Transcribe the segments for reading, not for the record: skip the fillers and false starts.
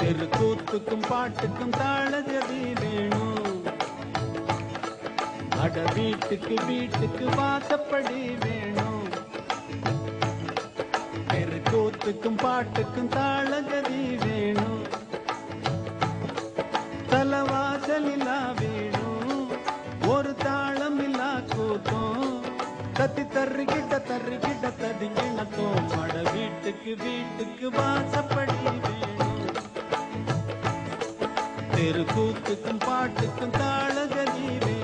தெருக்கூத்துக்கும் பாட்டுக்கும் தாளகதி வேணும். அட வீட்டுக்கு வீட்டுக்கு வாசப்படி வேணும். தெருக்கூத்துக்கும் பாட்டுக்கும் தாளகதி வேணும். தலவாசலில்லா வேணும் ஒரு தாளம் இல்லா கூத்தும். தத்தி தர்றிக்கிட்ட ததிங்கிணத்தும். அட வீட்டுக்கு வீட்டுக்கு வாசப்படி வேணும். தெருக்கூத்துக்கும் பாட்டுக்கும் தாளகதி வேணும்.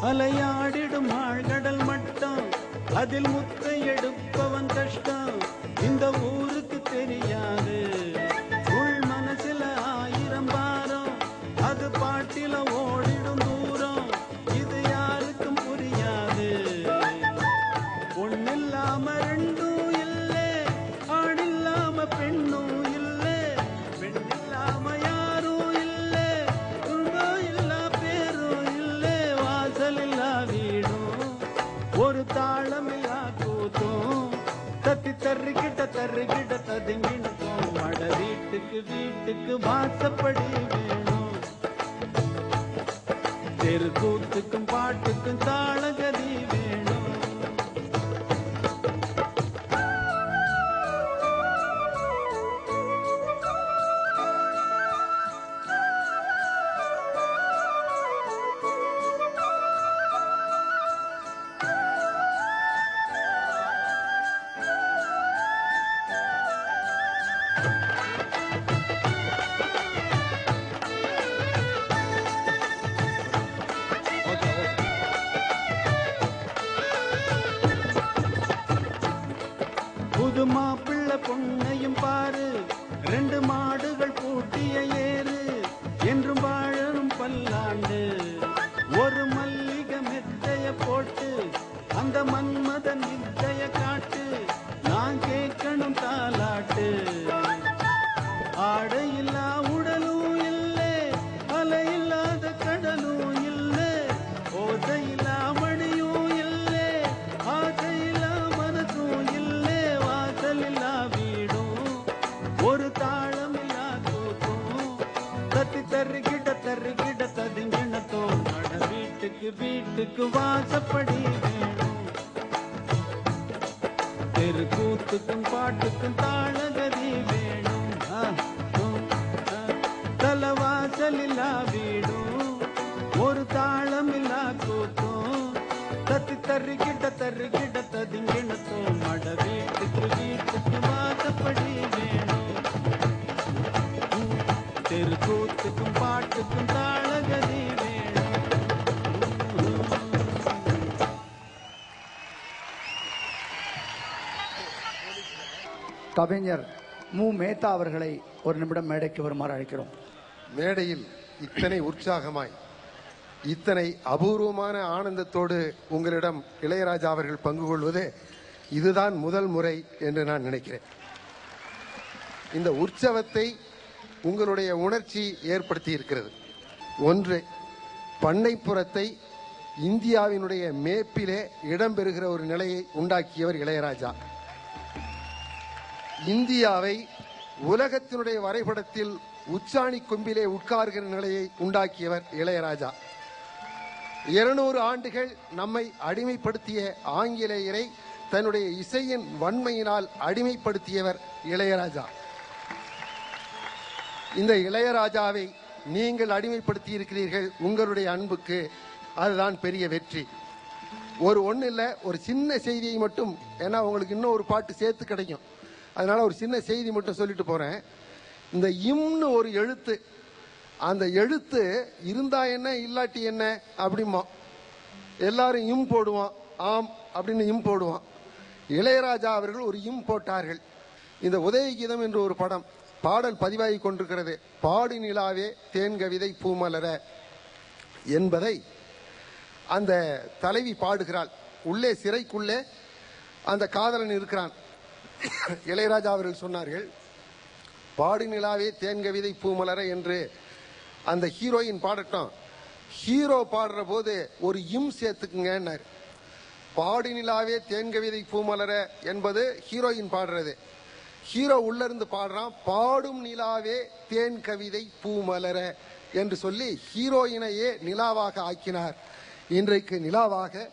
அலையாடிடும் ஆழ்கடல் மட்டம் அதில் முத்தை எடுப்பவன் கஷ்டம் இந்த ஊருக்கு தெரியாது. உள் மனசுல 1000 பாரம் அது பாட்டில ஓடிடும் தூரம் இது யாருக்கும் புரியாது. பொண்ணில்லாம ரெண்டும் இல்லை ஆடில்லாம பெண்ணும் இல்லை. பெண்ணில்லாம யாரும் இல்லை குடும்பம் இல்லா பேரும் இல்லை. வாசலில்லா வீடும் ஒரு தாளமில்லா கூத்தும். தத்தி தர்றிக்கிட்ட ததிங்கிணத்தும். அட வீட்டுக்கு வீட்டுக்கு வாசப்படி வேணும். தெருக்கூத்துக்கும் பாட்டுக்கும் தாளகதி வேணும். புது மாப்பிள்ளை பொண்ணையும் பாரு 2 மாடுகள் பூட்டிய ஏறு என்றும் வாழணும் பல்லாண்டு. ஒரு மல்லிகை மெத்தைய போட்டு அந்த மன்மதன் வித்தைய காட்டு. நான் கேட்கணும் தாலாட்டு. ஆடையில்லா உடலும் இல்லை அலையில்லாத கடலும் இல்லை. ஓசையில்லா மணியும் இல்லை ஆசையில்லா மனசும் இல்லை. வாசலில்லா வீடும் ஒரு தாளமில்லா கூத்தும். தத்தி தர்றிக்கிட்ட ததிங்கிணத்தும். அட வீட்டுக்கு வீட்டுக்கு வாசப்படி வேணும். தெருக்கூத்துக்கும் பாட்டுக்கும் தாளகதி வேணும். தலவாசலில்லா வீடும் ஒரு தாளமில்லா கூத்தும். தத்தி தர்றிக்கிட்ட ததிங்கிணத்தும். அட வீட்டுக்கு வீட்டுக்கு வாசப்படி வேணும். தெருக்கூத்துக்கும் பாட்டுக்கும் தாளகதி வேணும். கவிஞர் மு. மேத்தா அவர்களை ஒரு நிமிடம் மேடைக்கு வருமாறு அழைக்கிறோம். மேடையில் இத்தனை உற்சாகமாய் இத்தனை அபூர்வமான ஆனந்தத்தோடு உங்களிடம் இளையராஜா அவர்கள் பங்கு கொள்வது இதுதான் முதல் முறை என்று நான் நினைக்கிறேன். இந்த உற்சவத்தை உங்களுடைய உணர்ச்சி ஏற்படுத்தி இருக்கிறது. ஒன்று, பண்ணைப்புறத்தை இந்தியாவினுடைய மேப்பிலே இடம்பெறுகிற ஒரு நிலையை உண்டாக்கியவர் இளையராஜா. இந்தியாவை உலகத்தினுடைய வரைபடத்தில் உச்சாணி கொம்பிலே உட்கார்கிற நிலையை உண்டாக்கியவர் இளையராஜா. 200 ஆண்டுகள் நம்மை அடிமைப்படுத்திய ஆங்கிலேயரை தன்னுடைய இசையின் வன்மையினால் அடிமைப்படுத்தியவர் இளையராஜா. இந்த இளையராஜாவை நீங்கள் அடிமைப்படுத்தி இருக்கிறீர்கள் உங்களுடைய அன்புக்கு. அதுதான் பெரிய வெற்றி. ஒன்றும் இல்லை, ஒரு சின்ன செய்தியை மட்டும், ஏன்னா உங்களுக்கு இன்னும் ஒரு பாட்டு சேர்த்து கிடைக்கும், அதனால ஒரு சின்ன செய்தி மட்டும் சொல்லிட்டு போறேன். இந்த இம்னு ஒரு எழுத்து, அந்த எழுத்து இருந்தா என்ன இல்லாட்டி என்ன அப்படிமா எல்லாரும் இம் போடுவான், ஆம் அப்படின்னு இம் போடுவான். இளையராஜா அவர்கள் ஒரு இம் போட்டார்கள். இந்த உதயகீதம் என்ற ஒரு படம், பாடல் பதிவாகி கொண்டிருக்கிறது. பாடி நிலாவே தேன்கவிதை பூமலர என்பதை அந்த தலைவி பாடுகிறாள். உள்ளே சிறைக்குள்ளே அந்த காதலன் இருக்கிறான். இளையராஜா அவர்கள் சொன்னார்கள், பாடி நிலாவே தேன்கவிதை பூமலர என்று அந்த ஹீரோயின் பாடட்டும், ஹீரோ பாடுற போது ஒரு இம் சேர்த்துக்குங்கன்னாரு. பாடி நிலாவே தேன்கவிதை பூமலர என்பது ஹீரோயின் பாடுறது. ஹீரோ உள்ள இருந்து பாடுறான், பாடும் நிலாவே தேன் கவிதை பூமலர என்று சொல்லி ஹீரோயினையே நிலாவாக ஆக்கினார். இன்றைக்கு நிலாவாக,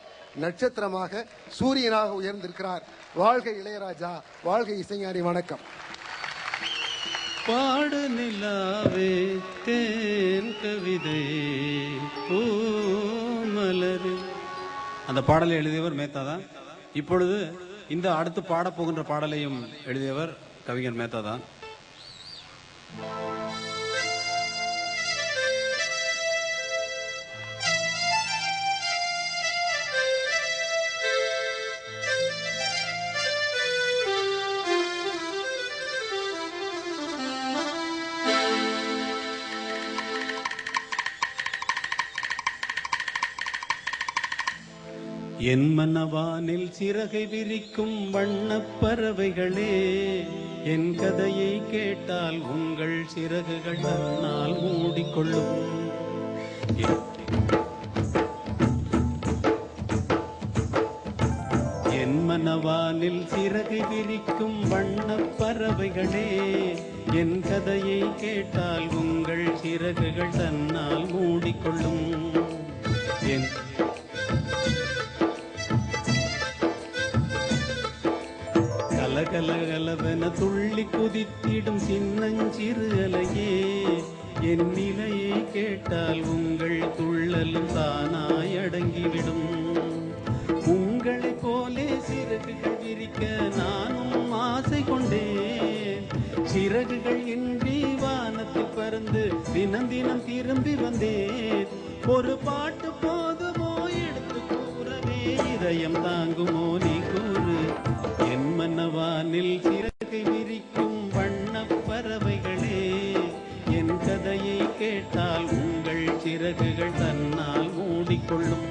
நட்சத்திரமாக, சூரியனாக உயர்ந்திருக்கிறார். வாழ்க இளையராஜா, வாழ்க இசைஞானி. வணக்கம். பாடு நிலாவே தேன் கவிதை பூமலரு. அந்த பாடலை எழுதியவர் மேத்தா தான். இப்பொழுது இந்த அடுத்து பாடப்போகின்ற பாடலையும் எழுதியவர் கவிஞர் மேத்தா தான். என் மனவானில் சிறகை விரிக்கும் வண்ணப் பறவைகளே, என் கதையை கேட்டால் உங்கள் சிறகுகள் தன்னால் மூடிக்கொள்ளும். என் மனவானில் சிறகை விரிக்கும் வண்ணப் பறவைகளே, என் கதையை கேட்டால் உங்கள் சிறகுகள் தன்னால் மூடிக்கொள்ளும். கலகலகலவென துள்ளி குதித்திடும் சின்னஞ்சிறு அலையே, என் நிலையை கேட்டால் உங்கள் துள்ளலும் தானாய் அடங்கிவிடும். உங்களைப் போலே சிறகுகள் விரிக்க நானும் ஆசை கொண்டேன். சிறகுகள் இன்றி வானத்தில் பறந்து தினம் தினம் திரும்பி வந்தேன். ஒரு பாட்டு போதுமோ எடுத்து கூறவே, இதயம் தாங்குமோ நீ கூறு. என் மனவானில் சிறகை விரிக்கும் வண்ணப் பறவைகளே, என் கதையை கேட்டால் உங்கள் சிறகுகள் தன்னால் மூடிக்கொள்ளும்.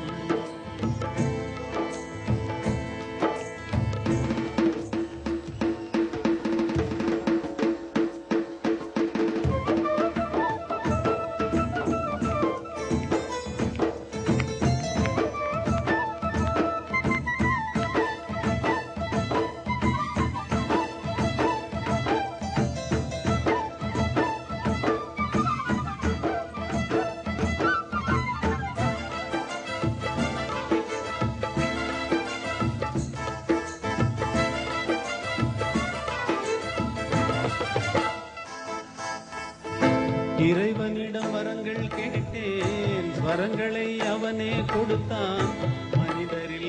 இறைவனிடம் வரங்கள் கேட்டேன், வரங்களை அவனே கொடுத்தான். மனிதரில்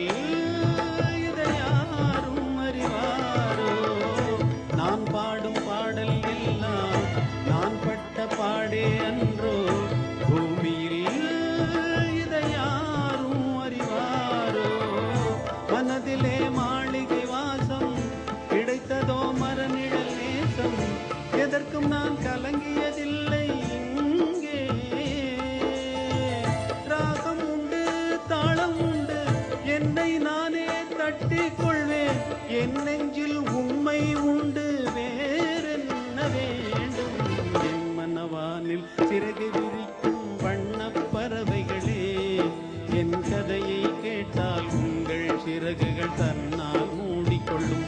இதை யாரும் அறிவாரோ? நான் பாடும் பாடல் எல்லாம் நான் பட்ட பாடே அன்றோ? பூமியில் இதை யாரும் அறிவாரோ? மனதிலே மாளிகை வாசம் கிடைத்ததோ மரநிழல் நேசம், எதற்கும் நான் கலங்கியதில்லை. இங்கே ராகம் உண்டு, தாளம் உண்டு, என்னை நானே தட்டிக் கொள்வேன். என் நெஞ்சில் உண்மை உண்டு, வேறென்ன வேண்டும்? என் மனவானில் சிறகை விரிக்கும் வண்ணப் பறவைகளே, என் கதையை கேட்டால் உங்கள் சிறகுகள் தன்னால் மூடிக்கொள்ளும்.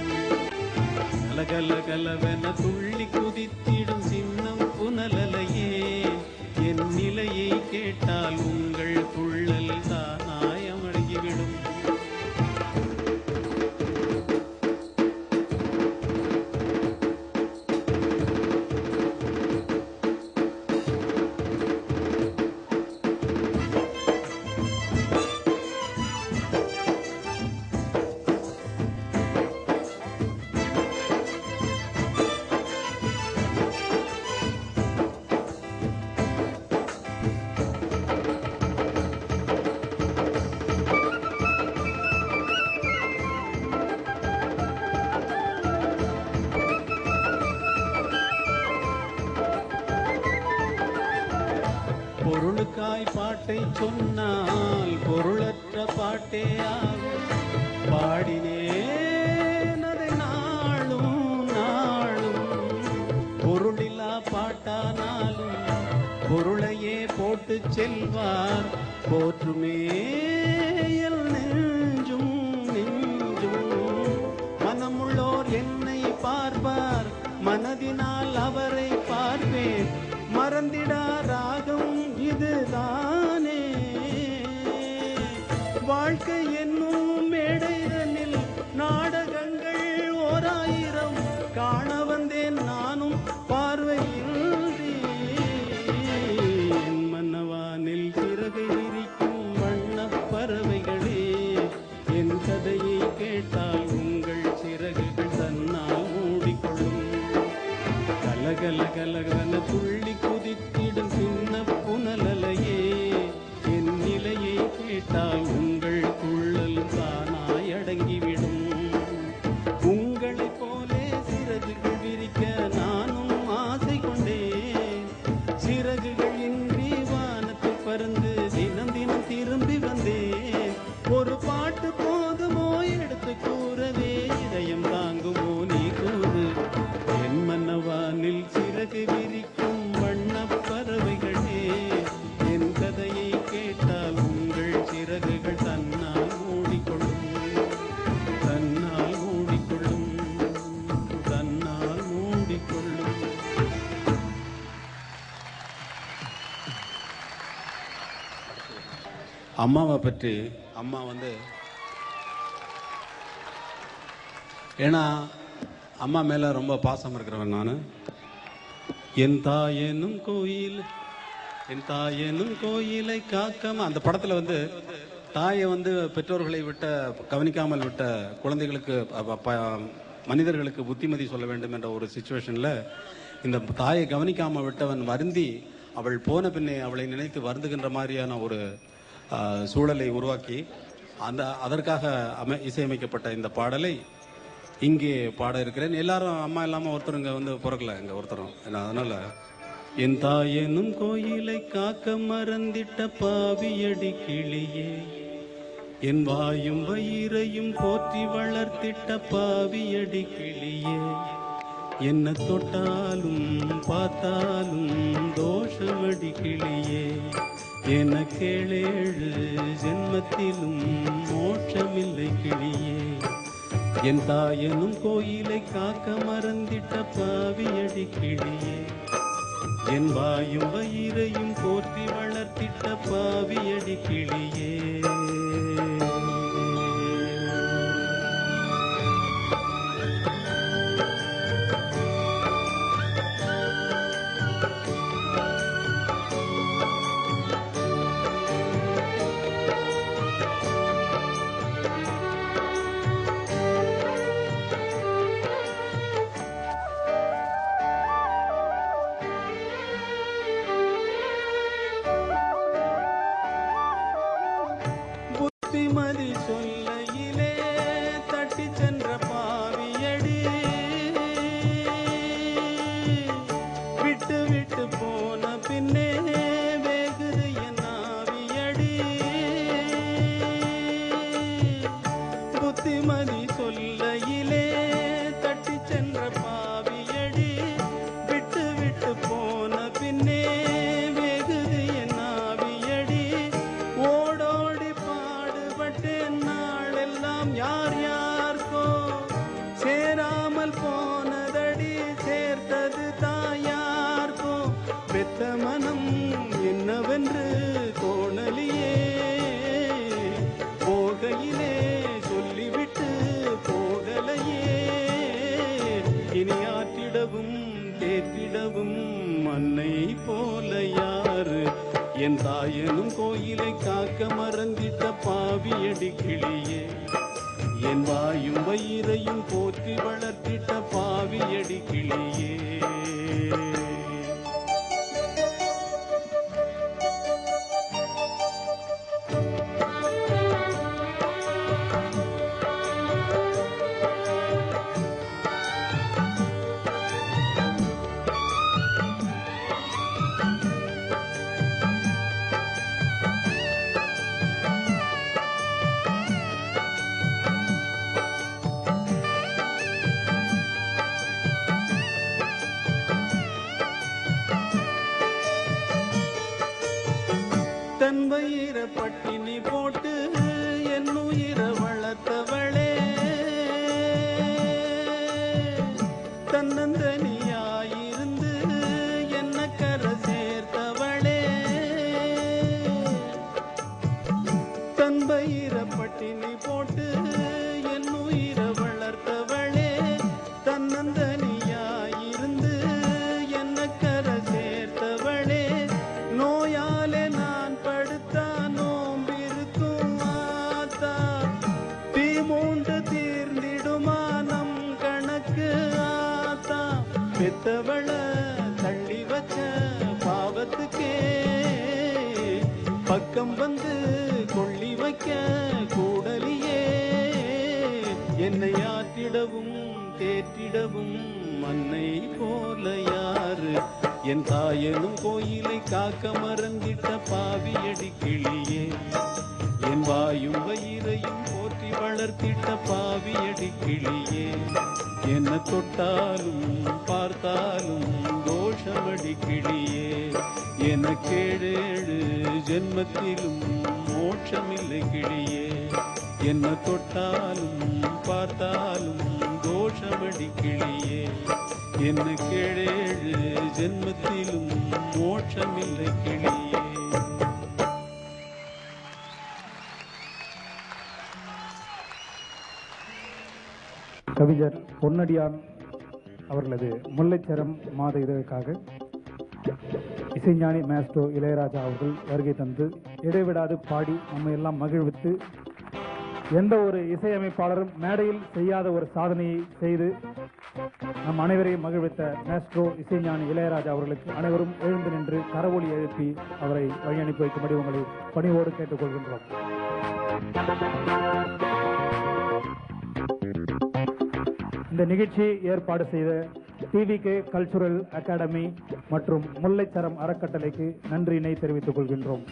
கலகலகலவென துள்ளி குதித்திடும் சின்னம் புனலலையே, என் நிலையை கேட்டால் உங்கள் துள்ளல் தானாய் அமர்கிவிடும். பொருளுக்காய் பாட்டை சொன்னால் பொருளற்ற பாட்டே ஆகும். பாடினேன் அதை நாளும் நாளும், பொருளில்லா பாட்டானாலும் பொருளையே போட்டு செல்வார். போற்றுமே எல் நெஞ்சும் நெஞ்சும், மனமுள்ளோர் என்னை பார்ப்பார், மனதினால் அவரை பார்ப்பேன். மறந்திடா ராகம் இதுதானே, வாழ்க்கை என்னும் மேடைதனில் நாடகங்கள் 1000 காண வந்தேன் நானும் பார்வையின்றி. என் மன்னவானில் சிறகை விரிக்கும் வண்ணப் பறவைகளே, என் கதையை கேட்டால் உங்கள் சிறகுகள் தன்னால் மூடிக்கொள்ளும். கலகல கலகல துள்ளி குதித்திடும் சின்ன புனலலையே, என் நிலையை கேட்டால் உங்கள் துள்ளலும் தானாய் அடங்கிவிடும். உங்களைப் போலே சிறகுகள் விரிக்க நானும் ஆசை கொண்டேன். சிறகுகள் இன்றி வானத்தில் பறந்து தினம் தினம் திரும்பி வந்தேன். ஒரு பாட்டு போதுமோ எடுத்து கூறவே, இதயம் தாங்குமோ நீ கூறு. என் மன்னவானில் சிறகு விரிக்கும் வண்ணப் பறவைகளே, என் கதையை கேட்டால் உங்கள் சிறகுகள் தன்னால் மூடிக்கொள்ளும், தன்னால் மூடிக்கொள்ளும், தன்னால் மூடிக்கொள்ளும். அம்மாவை பற்றி, அம்மா ஏன்னா அம்மா மேல ரொம்ப பாசம் இருக்கிறவன் நான். என் தாயெனும் கோயில், என் தாயெனும் கோயிலை காக்காம, அந்த படத்துல தாயை பெற்றோர்களை விட்ட கவனிக்காமல் விட்ட குழந்தைகளுக்கு மனிதர்களுக்கு புத்திமதி சொல்ல வேண்டும் என்ற ஒரு சிச்சுவேஷன்ல இந்த தாயை கவனிக்காம விட்டவன் வருந்தி அவள் போன பின்னே அவளை நினைத்து வருந்துகின்ற மாதிரியான ஒரு சூழலை உருவாக்கி அதற்காக இசையமைக்கப்பட்ட இந்த பாடலை இங்கே பாட இருக்கிறேன். எல்லாரும் அம்மா இல்லாம ஒருத்தர் இங்க பிறக்கல, இங்க ஒருத்தரும். அதனால என் தாயெனும் கோயிலை காக்க மறந்திட்ட பாவியடி கிளியே, என் வாயும் வயிறையும் போற்றி வளர்த்திட்ட பாவியடி கிளியே, என்ன தொட்டாலும் பார்த்தாலும் தோஷமடி கிளியே, எனக்கேழேழு ஜென்மத்திலும் மோட்சமில்லை கிளியே, என் தாயெனும் கோயிலை காக்க மறந்திட்ட பாவியடி கிளியே, என் வாயும் வயிறையும் போற்றி வளர்த்திட்ட பாவியடி கிளியே. புத்திமதி சொல்லையிலே தட்டி சென்ற பாவியடி, விட்டு விட்டு போன பின்னே வேகுது என் ஆவியடி. புத்திமதி சொல்லையிலே தட்டி சென்ற பாவியடி, விட்டு விட்டு போன பின்னே வேகுது என் ஆவியடி. ஓடோடி பாடுபட்டேன் நாளெல்லாம் யார் யாருக்கோ, சேராமல் போனதடி சேர்த்தது தாயார்க்கோ. பெத்த மனம் என்னவென்று தோணலியே, போகையிலே சொல்லிவிட்டு போகலையே. இனி ஆற்றிடவும் தேற்றிடவும் மன்னை போல யாரு, என் தாயெனும் கோயிலை காக்க மறந்திட்ட பாவியடி கிளியே, என் வாயும் வயிறையும் போற்றி வளர்த்திட்ட பாவியடி கிளியே. தன்னந்தனியாயிருந்து என்ன கரை சேர்த்தவளே, தன்பயிர பட்டினி போட்டு என் உயிரை வளர்த்தவளே, தன்னந்தனியாயிருந்து என்ன கரை சேர்த்தவளே, நோயாலே நான் படுத்தா நோம்பிருக்கும் ஆத்தா, தீ மூண்டு தீர்ந்திடுமா நம் கணக்கு ஆத்தா, பெத்தவள தள்ளி வச்ச பாவத்துக்கே பக்கம் வந்து கொள்ளி வைக்க கூடலியே, என்னை ஆற்றிடவும் தேற்றிடவும் மன்னை போல யாரு, என் தாயனும் கோயிலை காக்க மறந்திட்ட பாவியடி கிளியே, என் வாயும் வயிறையும் போற்றி வளர்த்திட்ட பாவியடி கிளியே, என்ன தொட்டாலும் பார்த்தாலும் தோஷமடி கிளியே, எனக்கேழேழு ஜென்மத்திலும் மோட்சமில்லை கிளியே, என்ன தொட்டாலும் பார்த்தாலும் தோஷமடி கிளியே, எனக்கேழேழு ஜென்மத்திலும் மோட்சமில்லை கிளியே. கவிஞர் பொன்னடியான் அவர்களது முல்லைச்சரம் மாத இதழுக்காக இசைஞானி மாஸ்ட்ரோ இளையராஜா அவர்கள் வருகை தந்து இடைவிடாது பாடி நம்ம எல்லாம் மகிழ்வித்து, எந்த ஒரு இசையமைப்பாளரும் மேடையில் செய்யாத ஒரு சாதனையை செய்து நம் அனைவரையும் மகிழ்வித்த மாஸ்ட்ரோ இசைஞானி இளையராஜா அவர்களுக்கு அனைவரும் எழுந்து நின்று கரவொலி எழுப்பி அவரை வழி அனுப்பி வைக்கும்படி உங்களை பணிவோடு கேட்டுக்கொள்கின்றோம். இந்த நிகழ்ச்சியை ஏற்பாடு செய்த டிவிகே கல்ச்சுரல் அகாடமி மற்றும் முல்லைச்சரம் அறக்கட்டளைக்கு நன்றியினை தெரிவித்துக் கொள்கின்றோம்.